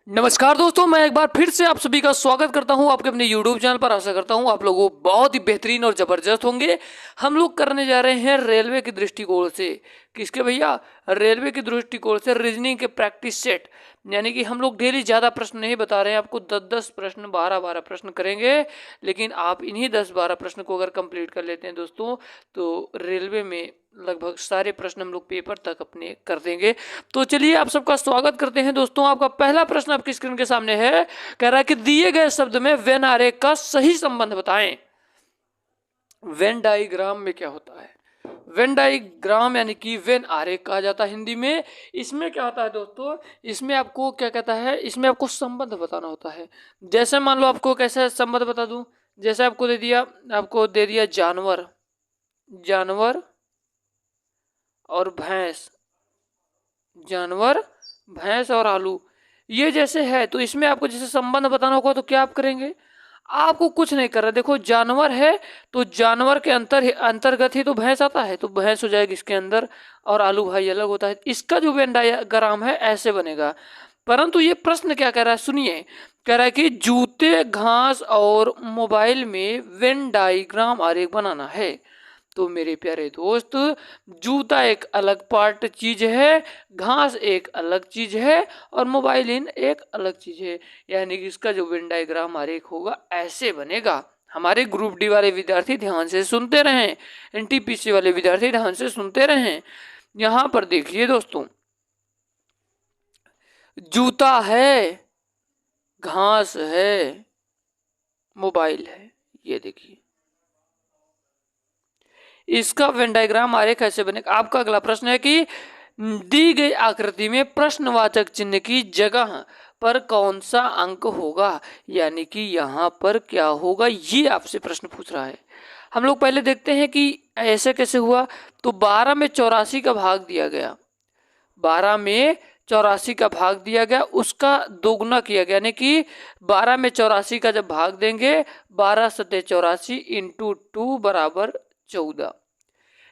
नमस्कार दोस्तों, मैं एक बार फिर से आप सभी का स्वागत करता हूं आपके अपने YouTube चैनल पर। आशा करता हूं आप लोगों बहुत ही बेहतरीन और जबरदस्त होंगे। हम लोग करने जा रहे हैं रेलवे के दृष्टिकोण से। किसके भैया? रेलवे के दृष्टिकोण से रीजनिंग के प्रैक्टिस सेट। यानी कि हम लोग डेली ज़्यादा प्रश्न नहीं बता रहे हैं आपको, 10-10 प्रश्न 12-12 प्रश्न करेंगे। लेकिन आप इन्हीं 10-12 प्रश्न को अगर कंप्लीट कर लेते हैं दोस्तों, तो रेलवे में लगभग सारे प्रश्न हम लोग पेपर तक अपने कर देंगे। तो चलिए आप सबका स्वागत करते हैं दोस्तों। आपका पहला प्रश्न आपकी स्क्रीन के सामने है। कह रहा है कि दिए गए शब्द में वेन आरेख का सही संबंध बताएं। वेन डायग्राम में क्या होता है? वेन डायग्राम यानी कि वेन आरेख कहा जाता है हिंदी में। इसमें क्या होता है दोस्तों, इसमें आपको क्या कहता है, इसमें आपको संबंध बताना होता है। जैसे मान लो आपको कैसे संबंध बता दूं, जैसे आपको दे दिया जानवर, जानवर और भैंस, जानवर भैंस और आलू, ये जैसे है। तो इसमें आपको जैसे संबंध बताना होगा तो क्या आप करेंगे? आपको कुछ नहीं कर रहा। देखो जानवर है तो जानवर के अंतर्गत ही तो भैंस आता है, तो भैंस हो जाएगी इसके अंदर, और आलू भाई अलग होता है। इसका जो वेन डायग्राम है ऐसे बनेगा। परंतु ये प्रश्न क्या कह रहा है, सुनिए। कह रहा है कि जूते, घास और मोबाइल में वेन डायग्राम आरेख बनाना है। तो मेरे प्यारे दोस्त, जूता एक अलग पार्ट चीज है, घास एक अलग चीज है, और मोबाइल इन एक अलग चीज है। यानी कि इसका जो वेन डायग्राम आरेख होगा ऐसे बनेगा। हमारे ग्रुप डी वाले विद्यार्थी ध्यान से सुनते रहें, एनटीपीसी वाले विद्यार्थी ध्यान से सुनते रहें। यहां पर देखिए दोस्तों, जूता है, घास है, मोबाइल है, ये देखिए इसका वेन डायग्राम आरेख कैसे बनेगा। आपका अगला प्रश्न है कि दी गई आकृति में प्रश्नवाचक चिन्ह की जगह पर कौन सा अंक होगा, यानी कि यहाँ पर क्या होगा, ये आपसे प्रश्न पूछ रहा है। हम लोग पहले देखते हैं कि ऐसे कैसे हुआ। तो 12 में 84 का भाग दिया गया, 12 में 84 का भाग दिया गया, उसका दोगुना किया गया। यानी कि 12 में 84 का जब भाग देंगे, 12 सत्ते 84 इंटू 2 बराबर 14।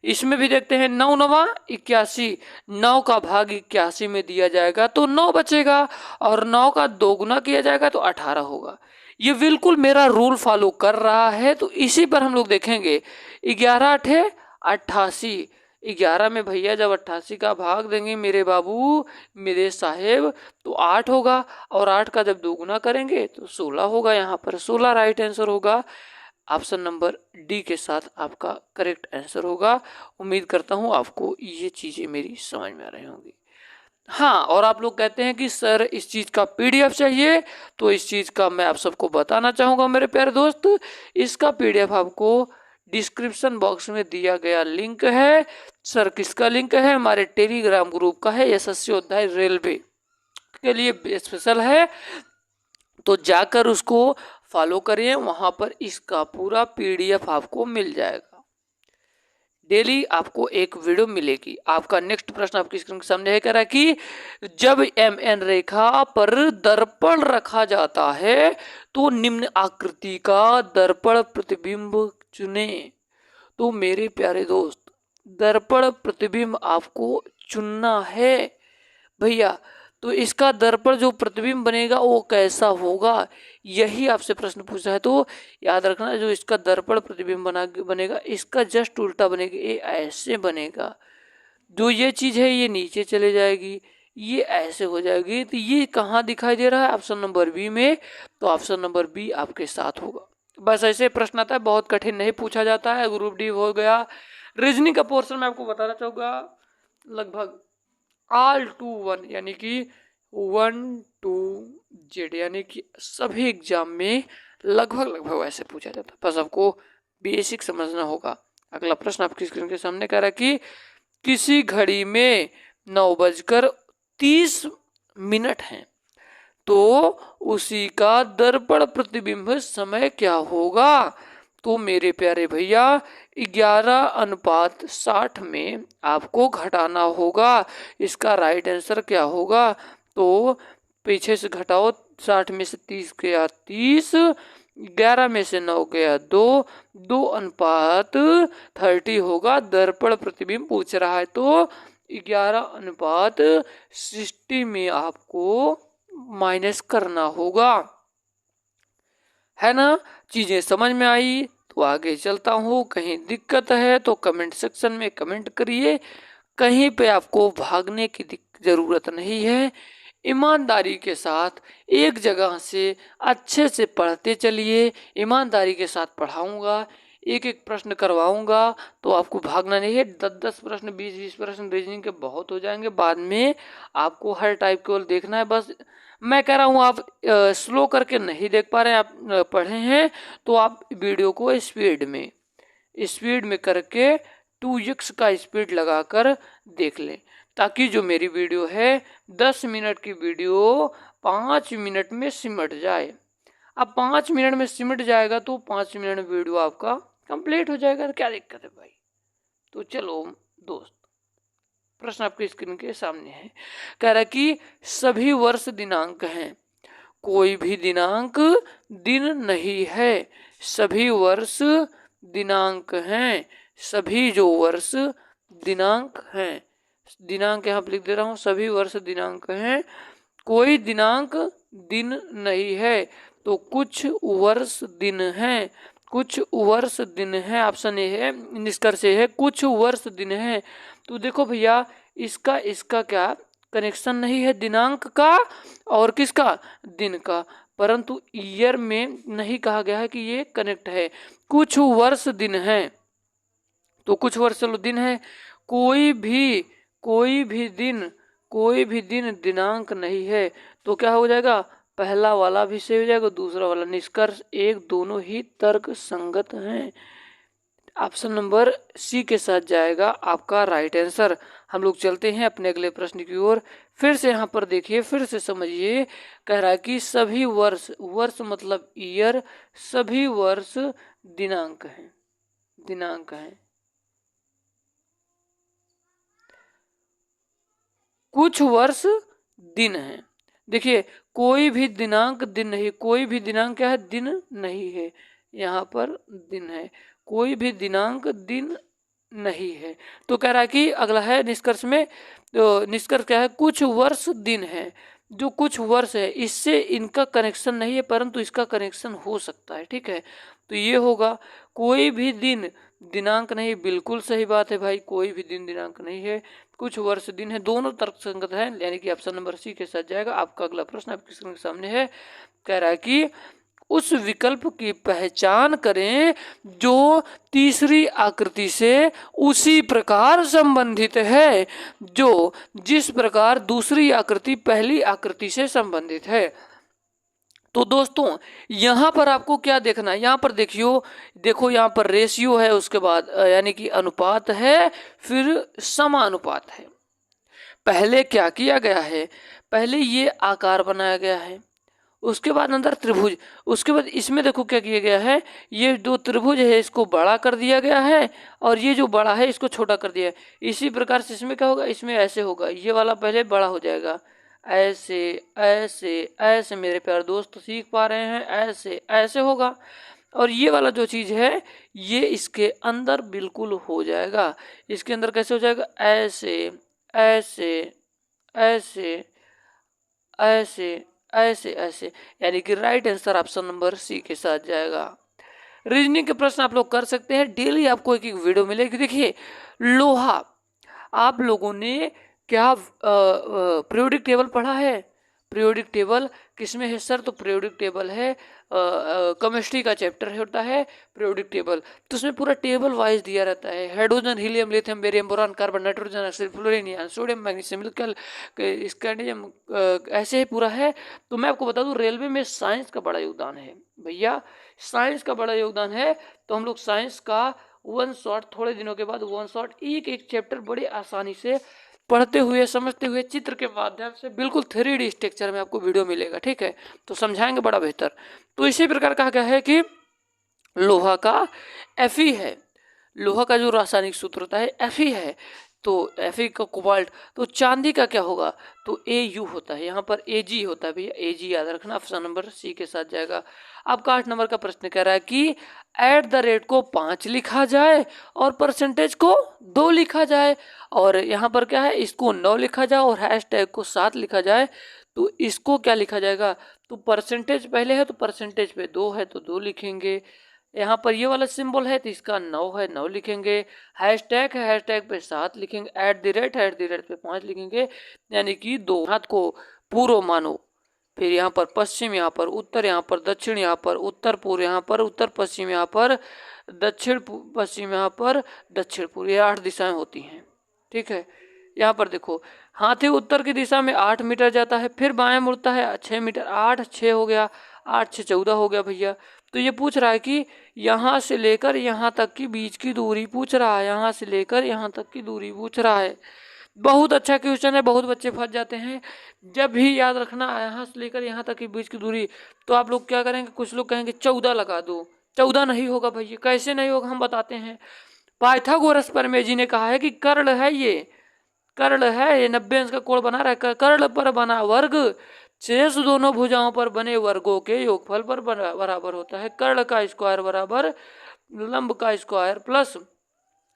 इसमें भी देखते हैं 9 नवा 81, 9 का भाग 81 में दिया जाएगा तो 9 बचेगा, और 9 का दोगुना किया जाएगा तो 18 होगा। ये बिल्कुल मेरा रूल फॉलो कर रहा है, तो इसी पर हम लोग देखेंगे। 11 अठे 88, 11 में भैया जब 88 का भाग देंगे मेरे बाबू, मेरे साहेब, तो 8 होगा, और 8 का जब दोगुना करेंगे तो 16 होगा। यहाँ पर 16 राइट आंसर होगा। ऑप्शन नंबर डी के साथ आपका करेक्ट आंसर होगा। उम्मीद करता हूं आपको ये चीजें मेरी समझ में आ रही होंगी। हाँ, और आप लोग कहते हैं कि सर इस चीज का पीडीएफ चाहिए, तो इस चीज का मैं आप सबको बताना चाहूंगा मेरे प्यारे दोस्त। इसका पीडीएफ आपको डिस्क्रिप्शन बॉक्स में दिया गया लिंक है। सर किसका लिंक है? हमारे टेलीग्राम ग्रुप का है, यशस्वी योद्धा रेलवे के लिए स्पेशल है। तो जाकर उसको फॉलो करिए, वहां पर इसका पूरा पीडीएफ आपको मिल जाएगा। डेली आपको एक वीडियो मिलेगी। आपका नेक्स्ट प्रश्न आपकी स्क्रीन के सामने है। कह रहा है कि जब एम एन रेखा पर दर्पण रखा जाता है तो निम्न आकृति का दर्पण प्रतिबिंब चुने। तो मेरे प्यारे दोस्त, दर्पण प्रतिबिंब आपको चुनना है भैया। तो इसका दर्पण जो प्रतिबिंब बनेगा वो कैसा होगा, यही आपसे प्रश्न पूछा है। तो याद रखना, जो इसका दर्पण प्रतिबिंब बनेगा, इसका जस्ट उल्टा बनेगा, ये ऐसे बनेगा। जो ये चीज है ये नीचे चले जाएगी, ये ऐसे हो जाएगी। तो ये कहाँ दिखाई दे रहा है? ऑप्शन नंबर बी में। तो ऑप्शन नंबर बी आपके साथ होगा। बस ऐसे प्रश्न आता है, बहुत कठिन नहीं पूछा जाता है। ग्रुप डी हो गया। रीजनिंग का पोर्शन मैं आपको बताना चाहूंगा, लगभग ऑल टू वन, यानी कि 1 to Z, यानी कि सभी एग्जाम में लगभग लगभग वैसे पूछा जाता है। बस आपको बेसिक समझना होगा। अगला प्रश्न आपकी स्क्रीन के सामने कह रहा है कि किसी घड़ी में 9:30 है, तो उसी का दर्पण प्रतिबिंब समय क्या होगा? तो मेरे प्यारे भैया, 11:60 में आपको घटाना होगा। इसका राइट आंसर क्या होगा? तो पीछे से घटाओ, 60 में से 30 गया 30, 11 में से 9 गया 2, 2:30 होगा। दर्पण प्रतिबिंब पूछ रहा है तो 11:60 में आपको माइनस करना होगा। है ना, चीजें समझ में आई? तो आगे चलता हूँ। कहीं दिक्कत है तो कमेंट सेक्शन में कमेंट करिए। कहीं पे आपको भागने की जरूरत नहीं है। ईमानदारी के साथ एक जगह से अच्छे से पढ़ते चलिए। ईमानदारी के साथ पढ़ाऊंगा, एक एक प्रश्न करवाऊंगा, तो आपको भागना नहीं है। 10-10 प्रश्न, 20-20 प्रश्न रीजनिंग के बहुत हो जाएंगे। बाद में आपको हर टाइप केवल देखना है बस। मैं कह रहा हूँ आप स्लो करके नहीं देख पा रहे हैं, आप पढ़े हैं तो आप वीडियो को स्पीड में करके 2x का स्पीड लगाकर देख लें, ताकि जो मेरी वीडियो है 10 मिनट की वीडियो 5 मिनट में सिमट जाए। अब 5 मिनट में सिमट जाएगा तो 5 मिनट में वीडियो आपका कंप्लीट हो जाएगा। क्या दिक्कत है भाई? तो चलो दोस्त, प्रश्न आपकी स्क्रीन के सामने है। कह रहा है कि सभी वर्ष दिनांक हैं, कोई भी दिनांक दिन नहीं है। सभी वर्ष दिनांक हैं, सभी जो वर्ष दिनांक हैं, दिनांक यहाँ पर लिख दे रहा हूँ, सभी वर्ष दिनांक हैं, कोई दिनांक दिन नहीं है। तो कुछ वर्ष दिन हैं, कुछ वर्ष दिन है। ऑप्शन ए है, निष्कर्ष है कुछ वर्ष दिन है। तो देखो भैया, इसका क्या कनेक्शन नहीं है, दिनांक का और किसका, दिन का, परंतु ईयर में नहीं कहा गया है कि ये कनेक्ट है। कुछ वर्ष दिन है, तो कुछ वर्ष चलो दिन है। कोई भी दिन दिनांक नहीं है, तो क्या हो जाएगा, पहला वाला भी सही हो जाएगा, दूसरा वाला। निष्कर्ष एक, दोनों ही तर्क संगत हैं। ऑप्शन नंबर सी के साथ जाएगा आपका राइट आंसर। हम लोग चलते हैं अपने अगले प्रश्न की ओर। फिर से यहाँ पर देखिए, फिर से समझिए। कह रहा है कि सभी वर्ष मतलब ईयर, सभी वर्ष दिनांक हैं, कुछ वर्ष दिन है। देखिए, कोई भी दिनांक दिन नहीं, कोई भी दिनांक क्या है, दिन नहीं है। यहाँ पर दिन है, कोई भी दिनांक दिन नहीं है। तो कह रहा है कि अगला है निष्कर्ष में, तो निष्कर्ष क्या है, कुछ वर्ष दिन है। जो कुछ वर्ष है इससे इनका कनेक्शन नहीं है, परंतु इसका कनेक्शन हो सकता है। ठीक है, तो ये होगा कोई भी दिन दिनांक नहीं। बिल्कुल सही बात है भाई, कोई भी दिन दिनांक नहीं है, कुछ वर्ष दिन है, दोनों तर्क संगत है, यानी कि ऑप्शन नंबर सी के साथ जाएगा। आपका अगला प्रश्न आपके स्क्रीन के सामने है। कह रहा है कि उस विकल्प की पहचान करें जो तीसरी आकृति से उसी प्रकार संबंधित है जो जिस प्रकार दूसरी आकृति पहली आकृति से संबंधित है। तो दोस्तों, यहां पर आपको क्या देखना है, यहां पर देखो यहां पर रेशियो है, उसके बाद यानी कि अनुपात है, फिर समानुपात है। पहले क्या किया गया है, पहले ये आकार बनाया गया है, उसके बाद अंदर त्रिभुज, उसके बाद इसमें देखो क्या किया गया है, ये दो त्रिभुज है इसको बड़ा कर दिया गया है, और ये जो बड़ा है इसको छोटा कर दिया है। इसी प्रकार से इसमें क्या होगा, इसमें ऐसे होगा, ये वाला पहले बड़ा हो जाएगा, ऐसे ऐसे ऐसे। मेरे प्यारे दोस्त सीख पा रहे हैं, ऐसे ऐसे होगा। और ये वाला जो चीज है ये इसके अंदर बिल्कुल हो जाएगा। इसके अंदर कैसे हो जाएगा, ऐसे ऐसे ऐसे ऐसे ऐसे ऐसे, यानी कि right answer option number C के साथ जाएगा। रीजनिंग के प्रश्न आप लोग कर सकते हैं, डेली आपको एक एक वीडियो मिलेगी। देखिए, लोहा, आप लोगों ने क्या पीरियोडिक टेबल पढ़ा है? पीरियोडिक टेबल किसमें है सर? तो पीरियोडिक टेबल है केमिस्ट्री का चैप्टर होता है पीरियोडिक टेबल। तो उसमें पूरा टेबल वाइज दिया रहता है, hydrogen, helium, lithium, barium, boron, carbon, nitrogen, oxygen, fluorine, sodium, magnesium, निकल, स्कैंडियम, ऐसे ही पूरा है। तो मैं आपको बता दूं, रेलवे में साइंस का बड़ा योगदान है भैया, साइंस का बड़ा योगदान है। तो हम लोग साइंस का वन शॉट, थोड़े दिनों के बाद वन शॉट एक एक चैप्टर बड़ी आसानी से पढ़ते हुए, समझते हुए, चित्र के माध्यम से, बिल्कुल 3D स्ट्रक्चर में आपको वीडियो मिलेगा। ठीक है, तो समझाएंगे बड़ा बेहतर। तो इसी प्रकार कहा गया है कि लोहा का Fe है, लोहा का जो रासायनिक सूत्र होता है Fe है, तो Fe का कोबाल्ट। तो चांदी का क्या होगा, तो Au होता है, यहाँ पर Ag होता है भैया, Ag याद रखना। ऑप्शन नंबर सी के साथ जाएगा। आपका 8 नंबर का प्रश्न कह रहा है कि @ को 5 लिखा जाए और परसेंटेज को 2 लिखा जाए, और यहाँ पर क्या है, इसको 9 लिखा जाए और हैशटैग को 7 लिखा जाए, तो इसको क्या लिखा जाएगा, तो परसेंटेज पहले है तो परसेंटेज पे 2 है तो 2 लिखेंगे, यहाँ पर ये वाला सिंबल है तो इसका 9 है 9 लिखेंगे, हैशटैग है हैशटैग पे 7 लिखेंगे, एट द रेट पे 5 लिखेंगे, यानी कि 2 हाथ को पूर्व मानो, फिर यहाँ पर पश्चिम, यहाँ पर उत्तर, यहाँ पर दक्षिण, यहाँ पर उत्तर पूर्व, यहाँ पर उत्तर पश्चिम, यहाँ पर दक्षिण पश्चिम, यहाँ पर दक्षिण पूर्व, ये 8 दिशाएं होती हैं। ठीक है, यहाँ पर देखो हाथी उत्तर की दिशा में 8 मीटर जाता है, फिर बाएं मुड़ता है 6 मीटर, 8 6 हो गया, 8 6 14 हो गया भैया। तो ये पूछ रहा है कि यहाँ से लेकर यहाँ तक की बीच की दूरी पूछ रहा है, यहाँ से लेकर यहाँ तक की दूरी पूछ रहा है। बहुत अच्छा क्वेश्चन है, बहुत बच्चे फंस जाते हैं। जब भी याद रखना यहाँ से लेकर यहाँ तक की बीच की दूरी, तो आप लोग क्या करेंगे, कुछ लोग कहेंगे 14 लगा दो, 14 नहीं होगा भैया, कैसे नहीं होगा हम बताते हैं। पाइथागोरस परमेजी ने कहा है कि कर्ण है ये, कर्ण है ये 90 अंश का कोण बना रहा है, कर्ण पर बना वर्ग शेष दोनों भुजाओं पर बने वर्गों के योगफल पर बराबर होता है। कर्ण का स्क्वायर बराबर लंब का स्क्वायर प्लस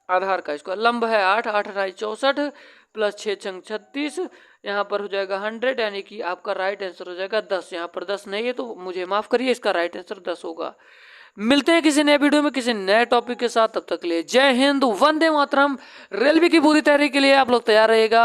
आधार का स्क्वायर। लंब है 8, 8 8 64 प्लस 6 छंग 36, यहाँ पर हो जाएगा 100, यानी कि आपका राइट आंसर हो जाएगा 10। यहाँ पर 10 नहीं है तो मुझे माफ करिए, इसका राइट आंसर 10 होगा। मिलते हैं किसी नए वीडियो में किसी नए टॉपिक के साथ, तब तक के लिए जय हिंद, वंदे मातरम। रेलवे की पूरी तैयारी के लिए आप लोग तैयार रहेगा।